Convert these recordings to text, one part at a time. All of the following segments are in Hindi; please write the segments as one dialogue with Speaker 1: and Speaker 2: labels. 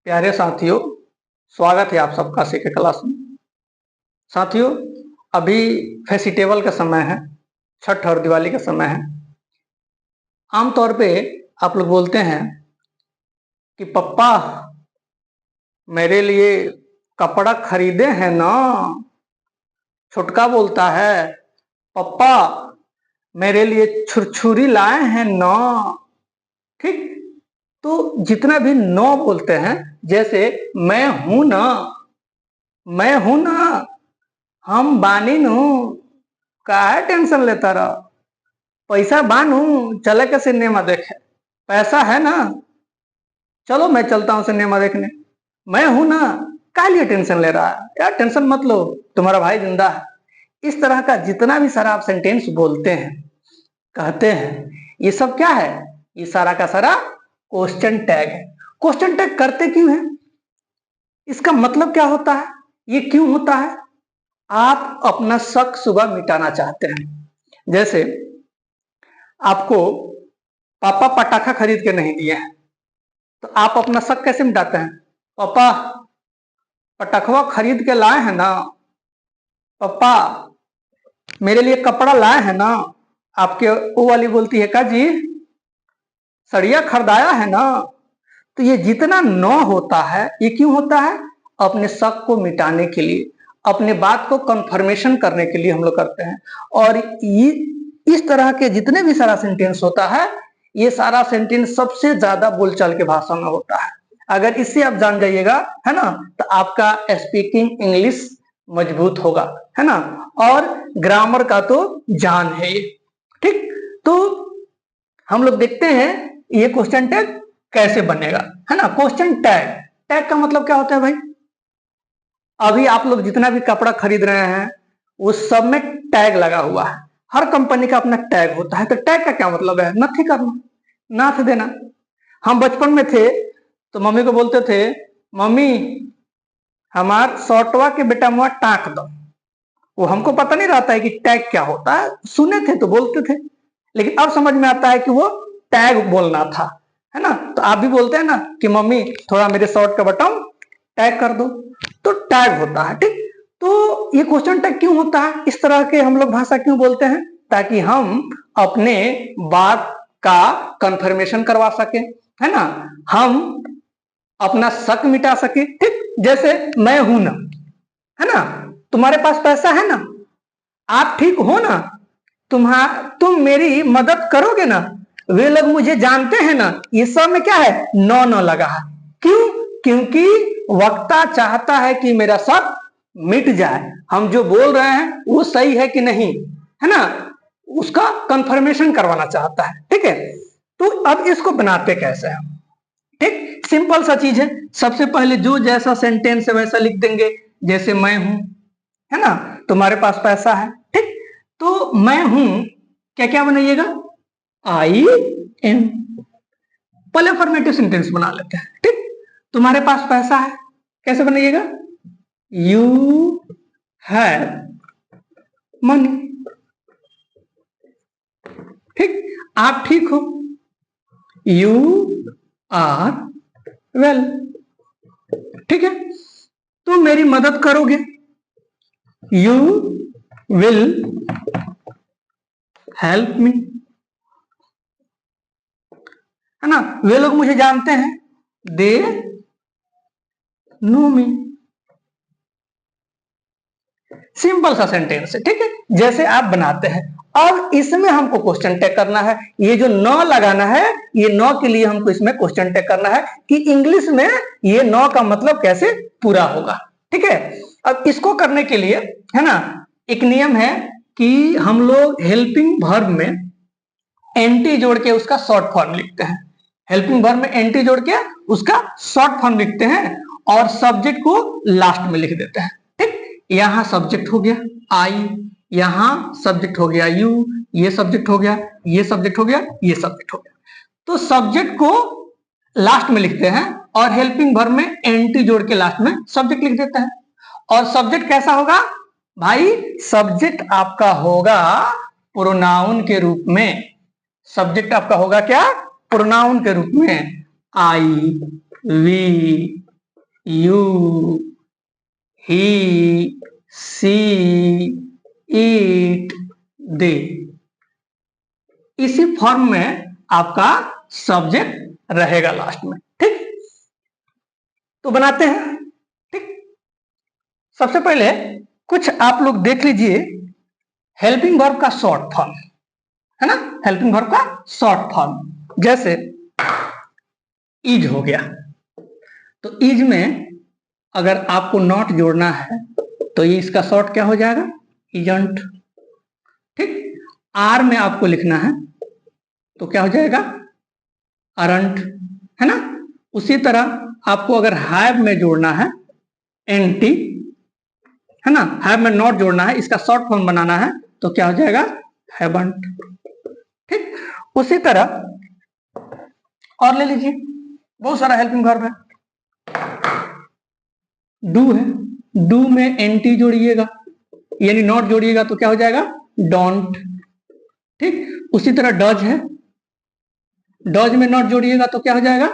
Speaker 1: प्यारे साथियों, स्वागत है आप सबका सीके क्लास में। साथियों, अभी फेस्टिवल का समय है, छठ और दिवाली का समय है। आमतौर पे आप लोग बोलते हैं कि पप्पा मेरे लिए कपड़ा खरीदे हैं ना। छोटका बोलता है पप्पा मेरे लिए छुरछुरी लाए हैं ना। ठीक, तो जितना भी नो बोलते हैं, जैसे मैं हूं ना, मैं हूं ना, हम बानी नु, काहे टेंशन लेता रहा, पैसा बानू, चले के सिनेमा देखे, पैसा है ना, चलो मैं चलता हूं सिनेमा देखने, मैं हूं ना, काहे लिए टेंशन ले रहा है यार, टेंशन मत लो, तुम्हारा भाई जिंदा है। इस तरह का जितना भी सारा आप सेंटेंस बोलते हैं, कहते हैं, ये सब क्या है? ये सारा का सारा क्वेश्चन टैग है। क्वेश्चन टैग करते क्यों है? इसका मतलब क्या होता है? ये क्यों होता है? आप अपना शक सुबह मिटाना चाहते हैं। जैसे आपको पापा पटाखा खरीद के नहीं दिए हैं, तो आप अपना शक कैसे मिटाते हैं? पापा पटाखा खरीद के लाए हैं ना, पापा मेरे लिए कपड़ा लाए हैं ना। आपके वो वाली बोलती है का जी सड़िया खरीदाया है ना। तो ये जितना नो होता है, ये क्यों होता है? अपने शक को मिटाने के लिए, अपने बात को कंफर्मेशन करने के लिए हम लोग करते हैं। और ये इस तरह के जितने भी सारा सेंटेंस होता है, ये सारा सेंटेंस सबसे ज्यादा बोलचाल के भाषा में होता है। अगर इससे आप जान जाइएगा, है ना, तो आपका स्पीकिंग इंग्लिश मजबूत होगा, है ना। और ग्रामर का तो जान है ये। ठीक, तो हम लोग देखते हैं ये क्वेश्चन टैग कैसे बनेगा, है ना। क्वेश्चन टैग, टैग का मतलब क्या होता है भाई? अभी आप लोग जितना भी कपड़ा खरीद रहे हैं, उस सब में टैग लगा हुआ है। हर कंपनी का अपना टैग होता है। तो टैग का क्या मतलब है? नथी करना, नाथ देना। हम बचपन में थे तो मम्मी को बोलते थे, मम्मी हमार शॉर्टवा के बेटा मुआ टाक दो। वो हमको पता नहीं रहता है कि टैग क्या होता है, सुने थे तो बोलते थे, लेकिन अब समझ में आता है कि वो टैग बोलना था, है ना। तो आप भी बोलते हैं ना कि मम्मी थोड़ा मेरे शर्ट का बटन टैग कर दो, तो टैग होता है। ठीक, तो ये क्वेश्चन टैग क्यों होता है? इस तरह के हम लोग भाषा क्यों बोलते हैं? ताकि हम अपने बात का कंफर्मेशन करवा सके, है ना, हम अपना शक मिटा सके। ठीक, जैसे मैं हूं ना, है ना, तुम्हारे पास पैसा है ना, आप ठीक हो ना, तुम मेरी मदद करोगे ना, वे लोग मुझे जानते हैं ना। ये सब में क्या है? नो नो लगा है। क्यों? क्योंकि वक्ता चाहता है कि मेरा शक मिट जाए, हम जो बोल रहे हैं वो सही है कि नहीं, है ना, उसका कंफर्मेशन करवाना चाहता है। ठीक है, तो अब इसको बनाते कैसे हैं? ठीक, सिंपल सा चीज है। सबसे पहले जो जैसा सेंटेंस है वैसा लिख देंगे। जैसे मैं हूं, है ना, तुम्हारे पास पैसा है। ठीक, तो मैं हूं क्या क्या बनाइएगा? I am. पहले फॉर्मेटिव सेंटेंस बना लेते हैं। ठीक, तुम्हारे पास पैसा है, कैसे बनाइएगा? You have money. ठीक, आप ठीक हो, यू आर वेल। ठीक है, तुम मेरी मदद करोगे, यू विल हेल्प मी, है ना। वे लोग मुझे जानते हैं, दे नो मी। सिंपल सा सेंटेंस है। ठीक है, जैसे आप बनाते हैं। अब इसमें हमको क्वेश्चन टैग करना है। ये जो नो लगाना है, ये नो के लिए हमको इसमें क्वेश्चन टैग करना है कि इंग्लिश में ये नो का मतलब कैसे पूरा होगा। ठीक है, अब इसको करने के लिए, है ना, एक नियम है कि हम लोग हेल्पिंग वर्ब में एनटी जोड़ के उसका शॉर्ट फॉर्म लिखते हैं। हेल्पिंग वर्ब में एनटी जोड़ के उसका शॉर्ट फॉर्म लिखते हैं और सब्जेक्ट को लास्ट में लिख देते हैं। ठीक, यहां सब्जेक्ट हो गया आई, यहां सब्जेक्ट हो गया यू, ये सब्जेक्ट हो गया, ये सब्जेक्ट हो गया, ये सब्जेक्ट हो गया। तो सब्जेक्ट को लास्ट में लिखते हैं और हेल्पिंग वर्ब में एनटी जोड़ के लास्ट में सब्जेक्ट लिख देते हैं। और सब्जेक्ट कैसा होगा भाई? सब्जेक्ट आपका होगा प्रोनाउन के रूप में। सब्जेक्ट आपका होगा क्या? प्रोनाउन के रूप में। I, we, you, he, she, it, they. इसी फॉर्म में आपका सब्जेक्ट रहेगा लास्ट में। ठीक, तो बनाते हैं। ठीक, सबसे पहले कुछ आप लोग देख लीजिए हेल्पिंग वर्ब का शॉर्ट फॉर्म, है ना, हेल्पिंग वर्ब का शॉर्ट फॉर्म। जैसे इज हो गया, तो इज में अगर आपको नॉट जोड़ना है तो ये इसका शॉर्ट क्या हो जाएगा, इजंट। ठीक, आर में आपको लिखना है तो क्या हो जाएगा, अरंट, है ना। उसी तरह आपको अगर हैव में जोड़ना है, एंटी, है ना, हैव में नॉट जोड़ना है, इसका शॉर्ट फॉर्म बनाना है तो क्या हो जाएगा, हैवंट। ठीक, उसी तरह और ले लीजिए, बहुत सारा हेल्पिंग वर्ब है। डू है, डू में एंटी जोड़िएगा यानी नॉट जोड़िएगा तो क्या हो जाएगा, डोंट। ठीक, उसी तरह डज है, डज में नॉट जोड़िएगा तो क्या हो जाएगा,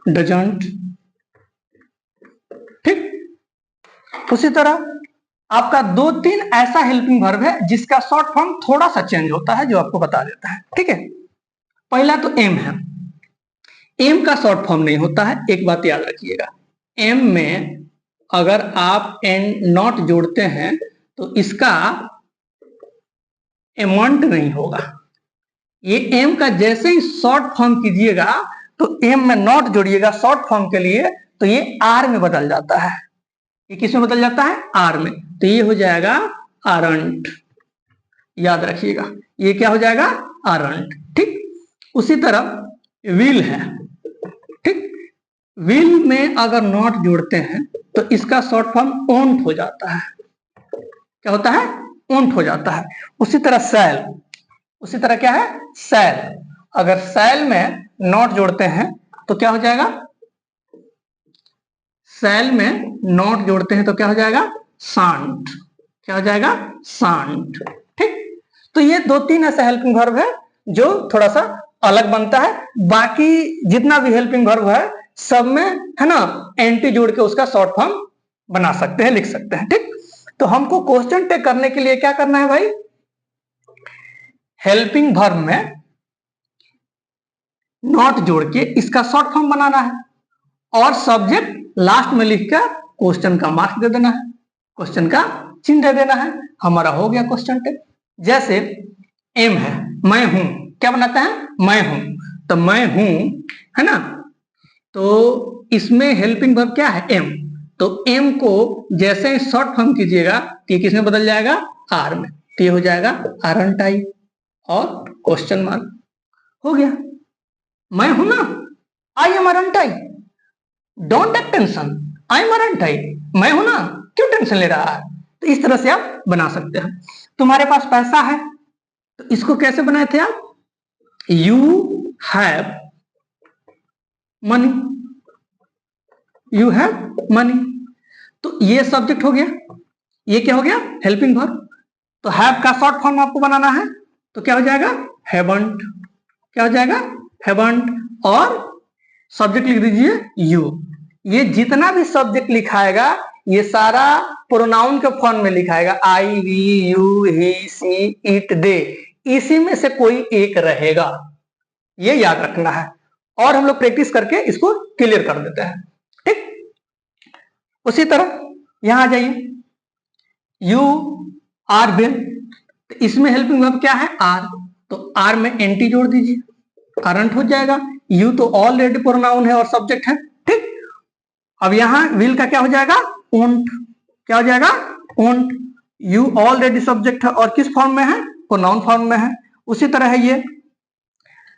Speaker 1: डजंट। ठीक, उसी तरह आपका 2-3 ऐसा हेल्पिंग वर्ब है जिसका शॉर्ट फॉर्म थोड़ा सा चेंज होता है, जो आपको बता देता है। ठीक है, पहला तो एम है, एम का शॉर्ट फॉर्म नहीं होता है, एक बात याद रखिएगा। एम में अगर आप एंड नॉट जोड़ते हैं तो इसका एमंट नहीं होगा। ये एम का जैसे ही शॉर्ट फॉर्म कीजिएगा तो एम में नॉट जोड़िएगा शॉर्ट फॉर्म के लिए तो ये आर में बदल जाता है। ये किस में बदल जाता है, आर में। तो ये हो जाएगा आरंट, याद रखिएगा, ये क्या हो जाएगा, आरंट। ठीक, उसी तरह विल है। ठीक, विल में अगर नॉट जोड़ते हैं तो इसका शॉर्ट फॉर्म ओंट हो जाता है। क्या होता है, ओंट हो जाता है। उसी तरह सैल, उसी तरह क्या है, सैल, अगर सैल में नॉट जोड़ते हैं तो क्या हो जाएगा, सैल में नॉट जोड़ते हैं तो क्या हो जाएगा, सांट। क्या हो जाएगा, सांट। ठीक, तो ये 2-3 ऐसे हेल्पिंग वर्ब है जो थोड़ा सा अलग बनता है। बाकी जितना भी हेल्पिंग वर्ब है सब में, है ना, एंटी जोड़ के उसका शॉर्ट फॉर्म बना सकते हैं, लिख सकते हैं। ठीक, तो हमको क्वेश्चन टेक करने के लिए क्या करना है भाई, हेल्पिंग वर्ब में नॉट जोड़ के इसका शॉर्ट फॉर्म बनाना है और सब्जेक्ट लास्ट में लिखकर क्वेश्चन का मार्क दे देना है, क्वेश्चन का चिन्ह दे देना है। हमारा हो गया क्वेश्चन टेक। जैसे एम है, मैं हूं, क्या बनाता है, मैं हूं, तो मैं हूं, है ना, तो इसमें हेल्पिंग वर्ब क्या है, एम। तो एम को जैसे ही शॉर्ट फॉर्म कीजिएगा तो ये किसमें बदल जाएगा, आर में। तो ये हो जाएगा आरंट आई और क्वेश्चन मार्क। हो गया, मैं हूं ना, I am aren't I, don't take tension, I am aren't I, मैं हूं ना, क्यों टेंशन ले रहा है। तो इस तरह से आप बना सकते हैं। तुम्हारे पास पैसा है तो इसको कैसे बनाए थे आप, you have money, you have money. तो ये सब्जेक्ट हो गया, ये क्या हो गया, हेल्पिंग वर्ब। तो हैव का शॉर्ट फॉर्म आपको बनाना है तो क्या हो जाएगा, हैवंट। क्या हो जाएगा, हैवंट। और सब्जेक्ट लिख दीजिए यू। ये जितना भी सब्जेक्ट लिखाएगा ये सारा प्रोनाउन के फॉर्म में लिखाएगा, I, we, you, he, she, it, they, इसी में से कोई एक रहेगा, ये याद रखना है। और हम लोग प्रैक्टिस करके इसको क्लियर कर देते हैं। ठीक, उसी तरह यहां आ जाइए, यू आर बिन, तो इसमें हेल्पिंग वर्ब क्या है, आर। तो आर में एंटी जोड़ दीजिए, करंट हो जाएगा। यू तो ऑलरेडी प्रोनाउन है और सब्जेक्ट है। ठीक, अब यहां विल का क्या हो जाएगा, ओंट। क्या हो जाएगा, ओंट। यू ऑलरेडी सब्जेक्ट है और किस फॉर्म में है, प्रोनाउन फॉर्म में है। उसी तरह है ये,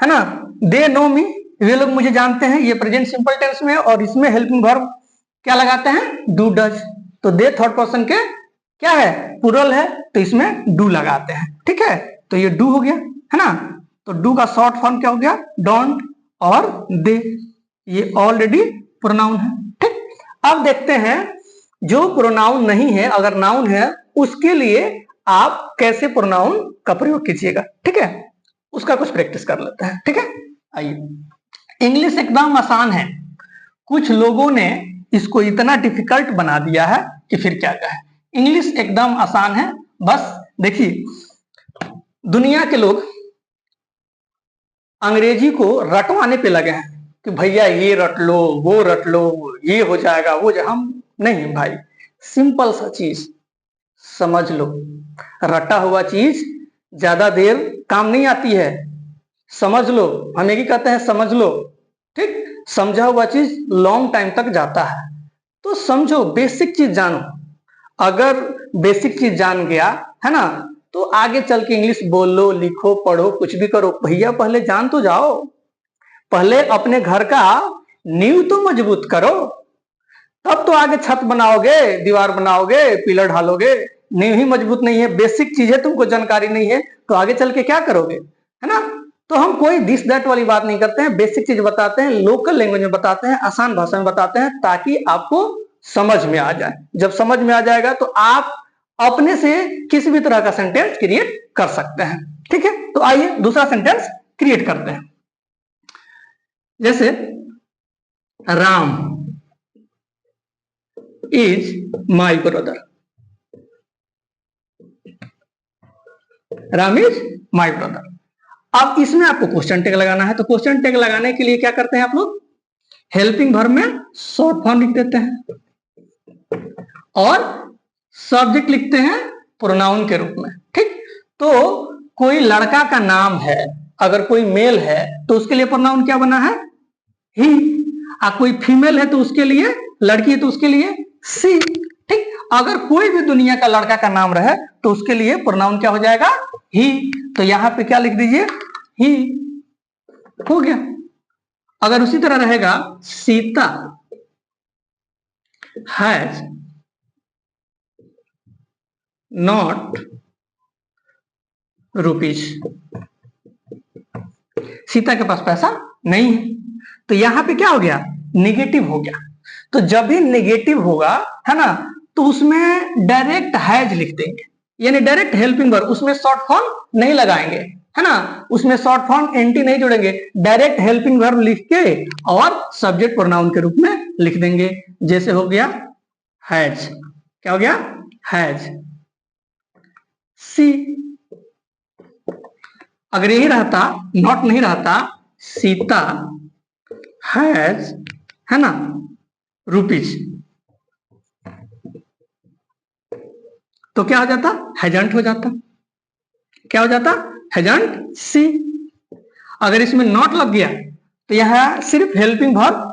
Speaker 1: है ना, दे नो मी, वे लोग मुझे जानते हैं, ये प्रेजेंट सिंपल टेंस में है और इसमें हेल्पिंग वर्ब क्या लगाते हैं, डू डज। तो दे थर्ड पर्सन के क्या है, प्लूरल है, तो इसमें डू लगाते हैं। ठीक है, तो ये डू हो गया, है ना। तो डू का शॉर्ट फॉर्म क्या हो गया, डोंट और दे, ये ऑलरेडी प्रोनाउन है। ठीक, अब देखते हैं जो प्रोनाउन नहीं है, अगर नाउन है उसके लिए आप कैसे प्रोनाउन का प्रयोग कीजिएगा। ठीक है, उसका कुछ प्रैक्टिस कर लेते हैं। ठीक है, आइए। इंग्लिश एकदम आसान है, कुछ लोगों ने इसको इतना डिफिकल्ट बना दिया है कि फिर क्या कहें। इंग्लिश एकदम आसान है, बस देखिए दुनिया के लोग अंग्रेजी को रटवाने पे लगे हैं कि भैया ये रट लो, वो रट लो, ये हो जाएगा, वो हम नहीं भाई, सिंपल सा चीज समझ लो। रटा हुआ चीज ज्यादा देर काम नहीं आती है, समझ लो, हम एक ही कहते हैं समझ लो, ठीक। समझा हुआ चीज लॉन्ग टाइम तक जाता है। तो समझो, बेसिक चीज जानो। अगर बेसिक चीज जान गया है ना, तो आगे चल के इंग्लिश बोलो, लिखो, पढ़ो, कुछ भी करो। भैया पहले जान तो जाओ, पहले अपने घर का नींव तो मजबूत करो, तब तो आगे छत बनाओगे, दीवार बनाओगे, पिलर ढालोगे। नींव ही मजबूत नहीं है, बेसिक चीजें तुमको जानकारी नहीं है, तो आगे चल के क्या करोगे, है ना। तो हम कोई दिस दैट वाली बात नहीं करते हैं, बेसिक चीज बताते हैं, लोकल लैंग्वेज में बताते हैं, आसान भाषा में बताते हैं, ताकि आपको समझ में आ जाए। जब समझ में आ जाएगा तो आप अपने से किसी भी तरह का सेंटेंस क्रिएट कर सकते हैं, ठीक है। तो आइए दूसरा सेंटेंस क्रिएट करते हैं। जैसे Ram is my brother. Ram is my brother. अब इसमें आपको क्वेश्चन टैग लगाना है, तो क्वेश्चन टैग लगाने के लिए क्या करते हैं आप लोग, हेल्पिंग वर्ब में शॉर्ट फॉर्म लिख देते हैं और सब्जेक्ट लिखते हैं प्रोनाउन के रूप में, ठीक। तो कोई लड़का का नाम है, अगर कोई मेल है तो उसके लिए प्रोनाउन क्या बना है, ही। कोई फीमेल है तो उसके लिए, लड़की है तो उसके लिए सी, ठीक। अगर कोई भी दुनिया का लड़का का नाम रहे तो उसके लिए प्रोनाउन क्या हो जाएगा, ही। तो यहां पे क्या लिख दीजिए, ही, हो गया। अगर उसी तरह रहेगा, Sita has not rupees. Sita के पास पैसा नहीं है, तो यहां पे क्या हो गया, निगेटिव हो गया। तो जब भी निगेटिव होगा, है ना, तो उसमें डायरेक्ट हैज लिख देंगे, यानी डायरेक्ट हेल्पिंग वर्ब, उसमें शॉर्ट फॉर्म नहीं लगाएंगे, है ना, उसमें शॉर्ट फॉर्म एनटी नहीं जोड़ेंगे, डायरेक्ट हेल्पिंग वर्ब लिख के और सब्जेक्ट प्रोनाउन के रूप में लिख देंगे। जैसे हो गया हैज, क्या हो गया, हैज सी। अगर यही रहता, नॉट नहीं रहता, सीता हैज, है ना, रुपीज, तो क्या हो जाता, हैजंट हो जाता। क्या हो जाता, हैजंट सी। अगर इसमें नॉट लग गया तो यह सिर्फ हेल्पिंग वर्ब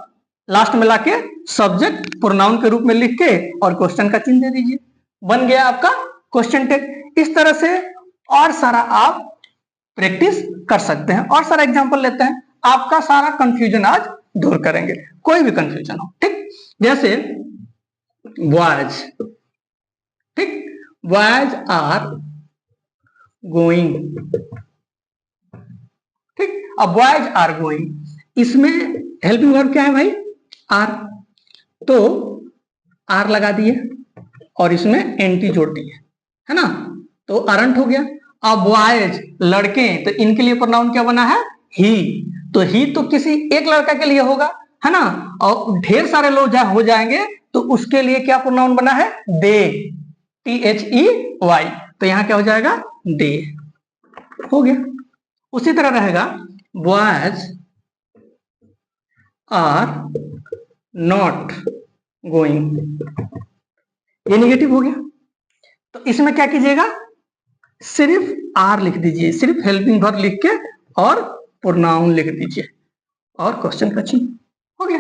Speaker 1: लास्ट में लाके सब्जेक्ट प्रोनाउन के रूप में लिख के और क्वेश्चन का चिन्ह दे दीजिए, बन गया आपका क्वेश्चन टैग। इस तरह से और सारा आप प्रैक्टिस कर सकते हैं। और सारा एग्जांपल लेते हैं, आपका सारा कंफ्यूजन आज दूर करेंगे, कोई भी कंफ्यूजन हो, ठीक। जैसे बॉयज, ठीक, बॉयज आर गोइंग, ठीक। अब बॉयज आर गोइंग, इसमें हेल्पिंग वर्ब क्या है भाई, आर, तो आर लगा दिए और इसमें एनटी जोड़ दिए, है ना, तो अरंट हो गया। अब बॉयज लड़के, तो इनके लिए प्रोनाउन क्या बना है, ही। तो ही तो किसी एक लड़का के लिए होगा, है ना, और ढेर सारे लोग हो जाएंगे तो उसके लिए क्या प्रोनाउन बना है, दे, THEY। तो यहां क्या हो जाएगा, दे, हो गया। उसी तरह रहेगा बॉयज आर नॉट गोइंग, ये निगेटिव हो गया। तो इसमें क्या कीजिएगा, सिर्फ आर लिख दीजिए, सिर्फ हेल्पिंग वर्ब लिख के और प्रोनाउन लिख दीजिए और क्वेश्चन का चिन्ह, हो गया।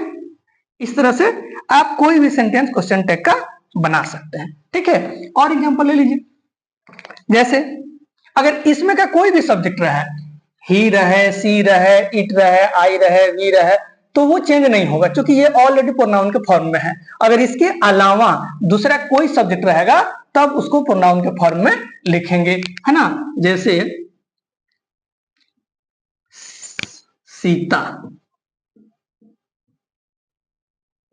Speaker 1: इस तरह से आप कोई भी सेंटेंस क्वेश्चन टैग का बना सकते हैं, ठीक है। और एग्जांपल ले लीजिए, जैसे अगर इसमें का कोई भी सब्जेक्ट रहे, ही रहे, सी रहे, इट रहे, आई रहे, वी रहे, तो वो चेंज नहीं होगा क्योंकि ये ऑलरेडी प्रोनाउन के फॉर्म में है। अगर इसके अलावा दूसरा कोई सब्जेक्ट रहेगा तब उसको प्रोनाउन के फॉर्म में लिखेंगे, है ना। जैसे सीता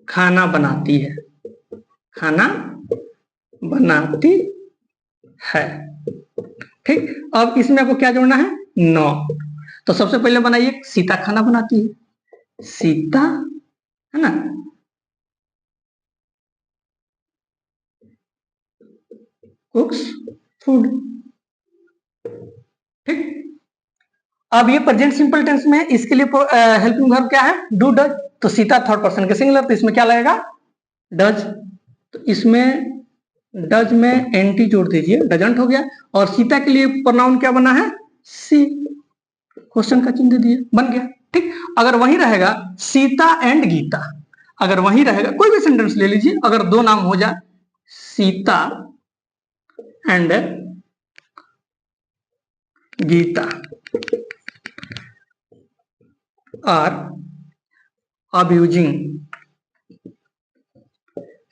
Speaker 1: खाना बनाती है, खाना बनाती है, ठीक। अब इसमें आपको क्या जोड़ना है, नो। तो सबसे पहले बनाइए, सीता खाना बनाती है, सीता, है ना, कुक्स फूड। ठीक, अब ये प्रेजेंट सिंपल टेंस में इसके लिए हेल्पिंग वर्ब क्या है, डू डज। तो सीता थर्ड पर्सन के सिंगुलर, तो इसमें क्या लगेगा, डज। तो इसमें डज में एनटी जोड़ दीजिए, डजंट हो गया। और सीता के लिए प्रोनाउन क्या बना है, सी, क्वेश्चन का चिन्ह दे दिए, बन गया। ठीक, अगर वही रहेगा सीता एंड गीता, अगर वही रहेगा, कोई भी सेंटेंस ले लीजिए, अगर दो नाम हो जाए, Sita and Gita are abusing,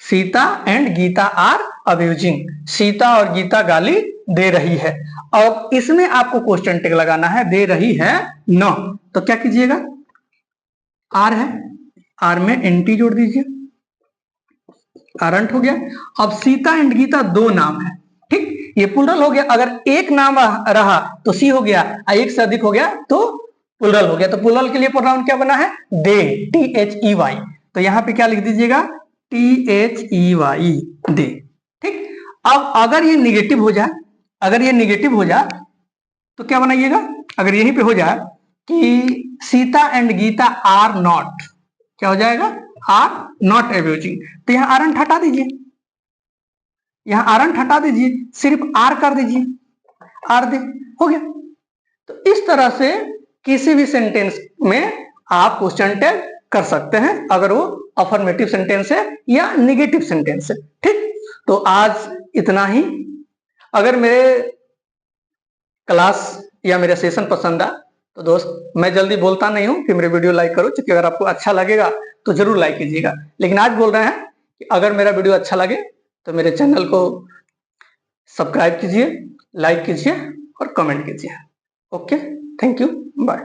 Speaker 1: Sita and Gita are abusing, Sita और गीता गाली दे रही है। और इसमें आपको क्वेश्चन टिक लगाना है, दे रही है न, तो क्या कीजिएगा, आर है, आर में एनटी जोड़ दीजिए, आरंट हो गया। अब सीता एंड गीता दो नाम है, ठीक, ये प्लुरल हो गया। अगर एक नाम रहा तो सी हो गया, एक से अधिक हो गया तो प्लुरल हो गया। तो प्लुरल के लिए प्रोनाउन क्या बना है, दे, THEY। तो यहां पे क्या लिख दीजिएगा, THEY, दे। ठीक, अब अगर ये निगेटिव हो जाए, अगर ये निगेटिव हो जाए तो क्या बनाइएगा, अगर यहीं पे हो जाए कि Sita and Gita are not, क्या हो जाएगा, आर नॉट अब्यूजिंग, तो यहां आरंट हटा दीजिए, यहां आरंट हटा दीजिए, सिर्फ आर कर दीजिए, आर दे, हो गया। तो इस तरह से किसी भी सेंटेंस में आप क्वेश्चन टैग कर सकते हैं, अगर वो अफर्मेटिव सेंटेंस है या निगेटिव सेंटेंस है। ठीक, तो आज इतना ही। अगर मेरे क्लास या मेरा सेशन पसंद आ तो दोस्त, मैं जल्दी बोलता नहीं हूं कि मेरे वीडियो लाइक करो, क्योंकि अगर आपको अच्छा लगेगा तो जरूर लाइक कीजिएगा। लेकिन आज बोल रहे हैं कि अगर मेरा वीडियो अच्छा लगे तो मेरे चैनल को सब्सक्राइब कीजिए, लाइक कीजिए और कमेंट कीजिए। Okay, thank you, bye.